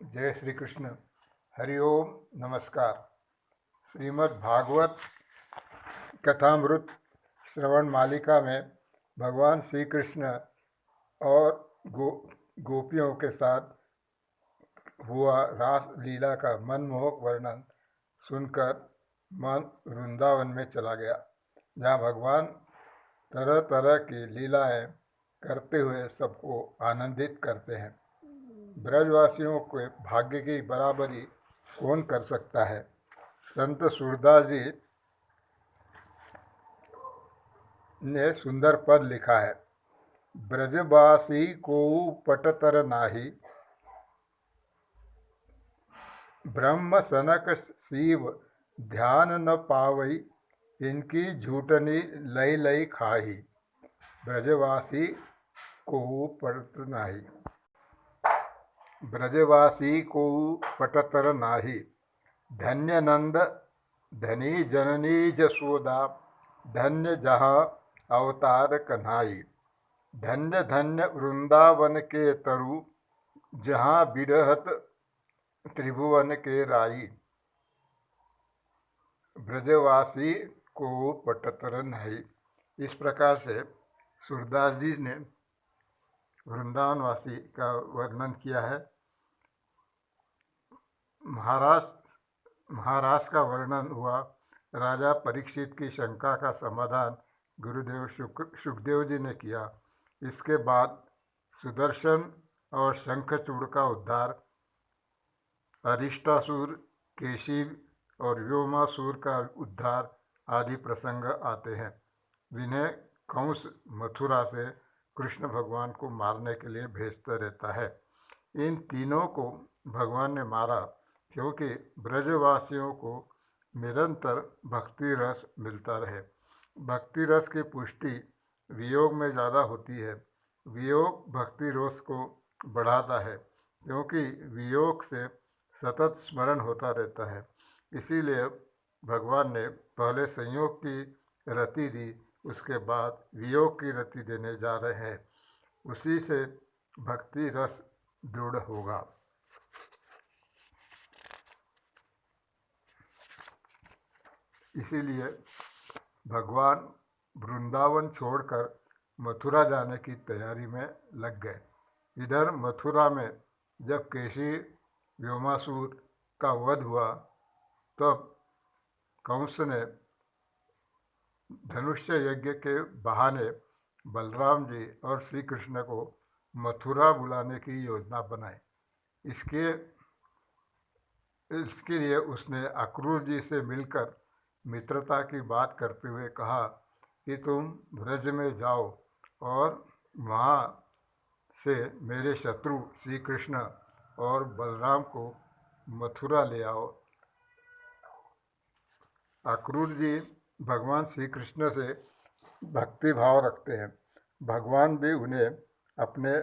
जय श्री कृष्ण। हरिओम। नमस्कार। श्रीमद् भागवत कथामृत श्रवण मालिका में भगवान श्री कृष्ण और गोपियों के साथ हुआ रास लीला का मनमोहक वर्णन सुनकर मन वृंदावन में चला गया, जहाँ भगवान तरह तरह की लीलाएं करते हुए सबको आनंदित करते हैं। ब्रजवासियों के भाग्य की बराबरी कौन कर सकता है। संत सूरदास जी ने सुंदर पद लिखा है। ब्रजवासी को पटतर नाही, ब्रह्म सनक शिव ध्यान न पावई, इनकी झूठनी लई लई खाही। ब्रजवासी को पटतर नाही, ब्रजवासी को पटतर नाही, धन्य नंद धनी जननी जसोदा, धन्य जहाँ अवतार कन्हाई। धन्य धन्य वृंदावन के तरु, जहाँ बिरहत त्रिभुवन के राई। ब्रजवासी को पटतर नहीं। इस प्रकार से सूरदास जी ने वृंदावनवासी का वर्णन किया है। महाराज का वर्णन हुआ। राजा परीक्षित की शंका का समाधान गुरुदेव सुखदेव जी ने किया। इसके बाद सुदर्शन और शंखचूड़ का उद्धार, अरिष्टासुर, केशी और व्योमासुर का उद्धार आदि प्रसंग आते हैं, जिन्हें कंस मथुरा से कृष्ण भगवान को मारने के लिए भेजता रहता है। इन तीनों को भगवान ने मारा क्योंकि ब्रजवासियों को निरंतर भक्ति रस मिलता रहे। भक्ति रस की पुष्टि वियोग में ज़्यादा होती है। वियोग भक्ति रस को बढ़ाता है, क्योंकि वियोग से सतत स्मरण होता रहता है। इसीलिए भगवान ने पहले संयोग की रति दी, उसके बाद वियोग की रति देने जा रहे हैं। उसी से भक्ति रस दृढ़ होगा। इसीलिए भगवान वृंदावन छोड़कर मथुरा जाने की तैयारी में लग गए। इधर मथुरा में जब केशी व्योमासुर का वध हुआ, तब कंस ने धनुष्य यज्ञ के बहाने बलराम जी और श्री कृष्ण को मथुरा बुलाने की योजना बनाई। इसके लिए उसने अक्रूर जी से मिलकर मित्रता की बात करते हुए कहा कि तुम ब्रज में जाओ और वहाँ से मेरे शत्रु श्री कृष्ण और बलराम को मथुरा ले आओ। अक्रूर जी भगवान श्री कृष्ण से भक्ति भाव रखते हैं। भगवान भी उन्हें अपने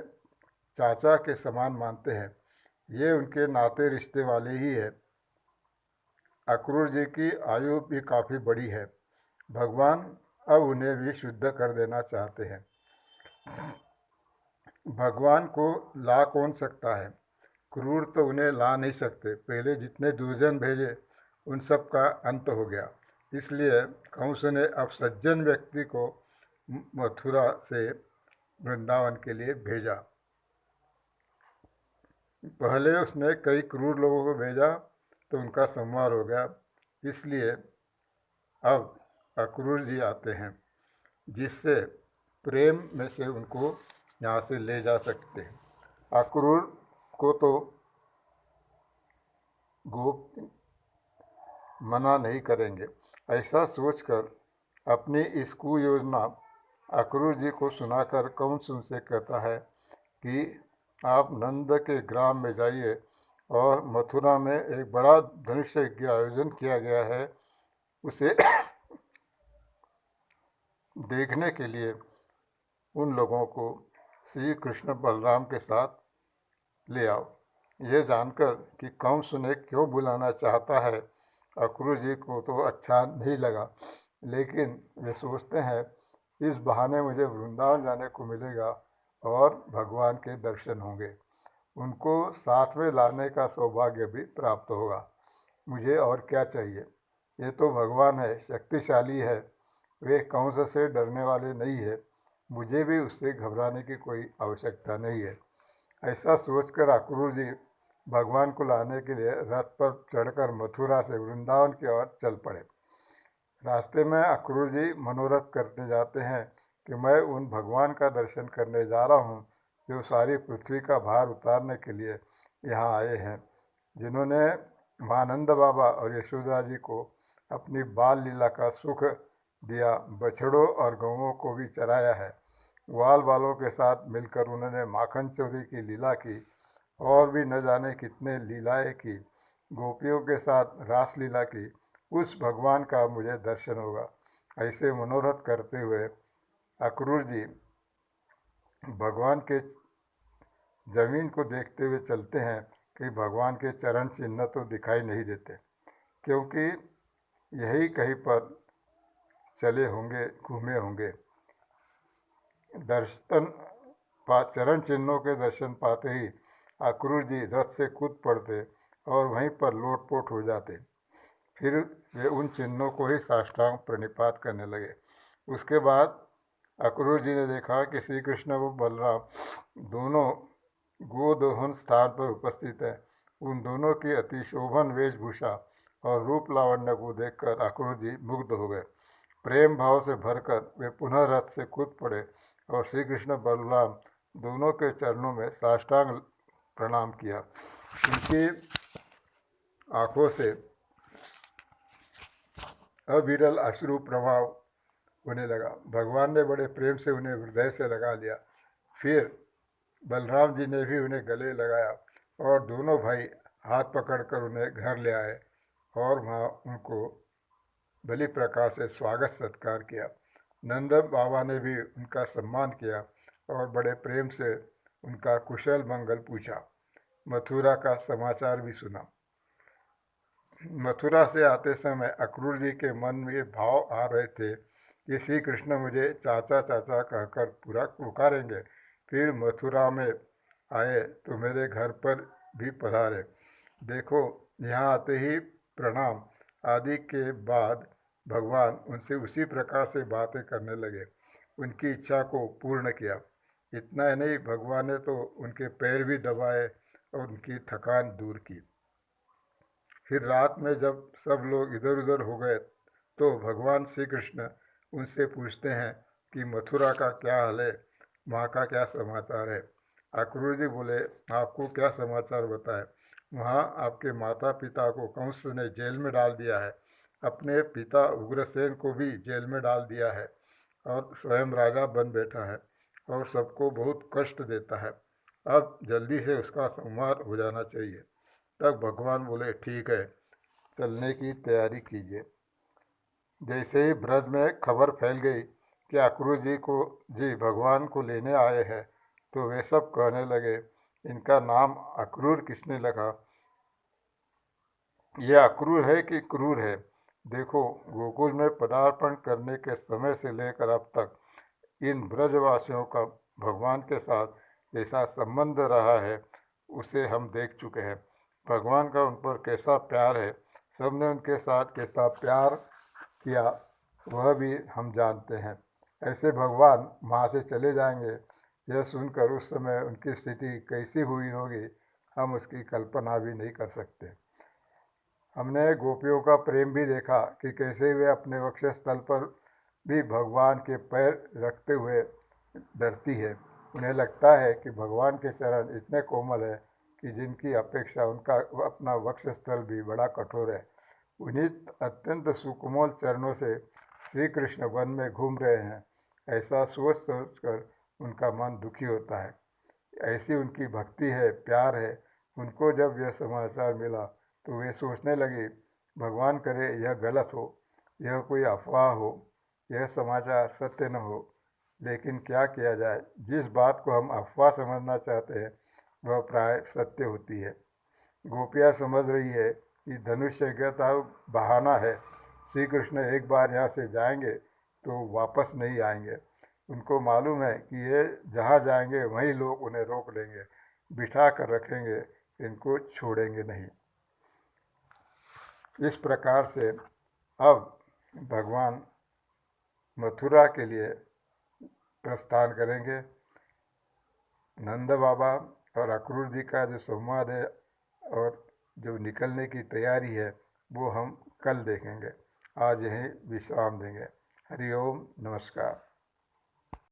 चाचा के समान मानते हैं। ये उनके नाते रिश्ते वाले ही है। अक्रूर जी की आयु भी काफ़ी बड़ी है। भगवान अब उन्हें भी शुद्ध कर देना चाहते हैं। भगवान को ला कौन सकता है। क्रूर तो उन्हें ला नहीं सकते। पहले जितने दुर्जन भेजे उन सब का अंत हो गया। इसलिए कंस ने अब सज्जन व्यक्ति को मथुरा से वृंदावन के लिए भेजा। पहले उसने कई क्रूर लोगों को भेजा तो उनका संहार हो गया। इसलिए अब अक्रूर जी आते हैं, जिससे प्रेम में से उनको यहाँ से ले जा सकते हैं। अक्रूर को तो गोप मना नहीं करेंगे। ऐसा सोचकर अपनी इस कुयोजना अक्रूर जी को सुनाकर कंस उनसे कहता है कि आप नंद के ग्राम में जाइए और मथुरा में एक बड़ा धनुष्य यज्ञ आयोजन किया गया है, उसे देखने के लिए उन लोगों को श्री कृष्ण बलराम के साथ ले आओ। यह जानकर कि कंस उन्हें क्यों बुलाना चाहता है, अक्रूर जी को तो अच्छा नहीं लगा, लेकिन वे सोचते हैं इस बहाने मुझे वृंदावन जाने को मिलेगा और भगवान के दर्शन होंगे। उनको साथ में लाने का सौभाग्य भी प्राप्त होगा। मुझे और क्या चाहिए? ये तो भगवान है, शक्तिशाली है, वे कंस से डरने वाले नहीं है, मुझे भी उससे घबराने की कोई आवश्यकता नहीं है। ऐसा सोचकर अक्रूर जी भगवान को लाने के लिए रथ पर चढ़कर मथुरा से वृंदावन की ओर चल पड़े। रास्ते में अक्रूर जी मनोरथ करते जाते हैं कि मैं उन भगवान का दर्शन करने जा रहा हूँ जो सारी पृथ्वी का भार उतारने के लिए यहाँ आए हैं, जिन्होंने मानंद बाबा और यशोदा जी को अपनी बाल लीला का सुख दिया, बछड़ों और गौओं को भी चराया है। ग्वाल बालों के साथ मिलकर उन्होंने माखन चोरी की लीला की और भी न जाने कितने लीलाएं की, गोपियों के साथ रास लीला की। उस भगवान का मुझे दर्शन होगा, ऐसे मनोरथ करते हुए अक्रूर जी भगवान के जमीन को देखते हुए चलते हैं कि भगवान के चरण चिन्ह तो दिखाई नहीं देते, क्योंकि यही कहीं पर चले होंगे, घूमे होंगे। दर्शन चरण चिन्हों के दर्शन पाते ही अक्रूर जी रथ से कूद पड़ते और वहीं पर लोटपोट हो जाते। फिर वे उन चिन्हों को ही साष्टांग प्रणिपात करने लगे। उसके बाद अक्रूर जी ने देखा कि श्री कृष्ण व बलराम दोनों गोदोहन स्थान पर उपस्थित हैं। उन दोनों की अति शोभन वेशभूषा और रूप लावण्य को देखकर अक्रूर जी मुग्ध हो गए। प्रेम भाव से भरकर वे पुनः रथ से कूद पड़े और श्री कृष्ण बलराम दोनों के चरणों में साष्टांग प्रणाम किया। उनकी आंखों से अविरल अश्रु प्रभाव होने लगा। भगवान ने बड़े प्रेम से उन्हें हृदय से लगा लिया। फिर बलराम जी ने भी उन्हें गले लगाया और दोनों भाई हाथ पकड़कर उन्हें घर ले आए और वहाँ उनको बलि प्रकार से स्वागत सत्कार किया। नंद बाबा ने भी उनका सम्मान किया और बड़े प्रेम से उनका कुशल मंगल पूछा। मथुरा का समाचार भी सुना। मथुरा से आते समय अक्रूर जी के मन में ये भाव आ रहे थे कि श्री कृष्ण मुझे चाचा चाचा कहकर पूरा पुकारेंगे। फिर मथुरा में आए तो मेरे घर पर भी पधारे। देखो, यहाँ आते ही प्रणाम आदि के बाद भगवान उनसे उसी प्रकार से बातें करने लगे, उनकी इच्छा को पूर्ण किया। इतना ही नहीं, भगवान ने तो उनके पैर भी दबाए और उनकी थकान दूर की। फिर रात में जब सब लोग इधर उधर हो गए तो भगवान श्री कृष्ण उनसे पूछते हैं कि मथुरा का क्या हाल है, वहाँ का क्या समाचार है। अक्रूर जी बोले, आपको क्या समाचार बताएं? वहाँ आपके माता पिता को कंस ने जेल में डाल दिया है, अपने पिता उग्रसेन को भी जेल में डाल दिया है और स्वयं राजा बन बैठा है और सबको बहुत कष्ट देता है। अब जल्दी से उसका संहार हो जाना चाहिए। तब भगवान बोले, ठीक है, चलने की तैयारी कीजिए। जैसे ही ब्रज में खबर फैल गई कि अक्रूर जी भगवान को लेने आए हैं, तो वे सब कहने लगे, इनका नाम अक्रूर किसने रखा? यह अक्रूर है कि क्रूर है? देखो, गोकुल में पदार्पण करने के समय से लेकर अब तक इन ब्रजवासियों का भगवान के साथ जैसा संबंध रहा है उसे हम देख चुके हैं। भगवान का उन पर कैसा प्यार है, सबने उनके साथ कैसा प्यार किया, वह भी हम जानते हैं। ऐसे भगवान वहाँ से चले जाएंगे, यह सुनकर उस समय उनकी स्थिति कैसी हुई होगी, हम उसकी कल्पना भी नहीं कर सकते। हमने गोपियों का प्रेम भी देखा कि कैसे वे अपने वक्षस्थल पर भी भगवान के पैर रखते हुए डरती है। उन्हें लगता है कि भगवान के चरण इतने कोमल है कि जिनकी अपेक्षा उनका अपना वक्षस्थल भी बड़ा कठोर है। उन्हीं अत्यंत सुकोमल चरणों से श्री कृष्ण वन में घूम रहे हैं, ऐसा सोच सोचकर उनका मन दुखी होता है। ऐसी उनकी भक्ति है, प्यार है। उनको जब यह समाचार मिला तो वे सोचने लगे, भगवान करे यह गलत हो, यह कोई अफवाह हो, यह समाचार सत्य न हो। लेकिन क्या किया जाए, जिस बात को हम अफवाह समझना चाहते हैं वह प्राय सत्य होती है। गोपियाँ समझ रही है कि धनुष यज्ञता बहाना है, श्री कृष्ण एक बार यहाँ से जाएंगे तो वापस नहीं आएंगे। उनको मालूम है कि ये जहाँ जाएंगे वहीं लोग उन्हें रोक लेंगे, बिठा कर रखेंगे, इनको छोड़ेंगे नहीं। इस प्रकार से अब भगवान मथुरा के लिए प्रस्थान करेंगे। नंद बाबा और अक्रूर जी का जो संवाद है और जो निकलने की तैयारी है वो हम कल देखेंगे। आज यहीं विश्राम देंगे। हरि ओम, नमस्कार।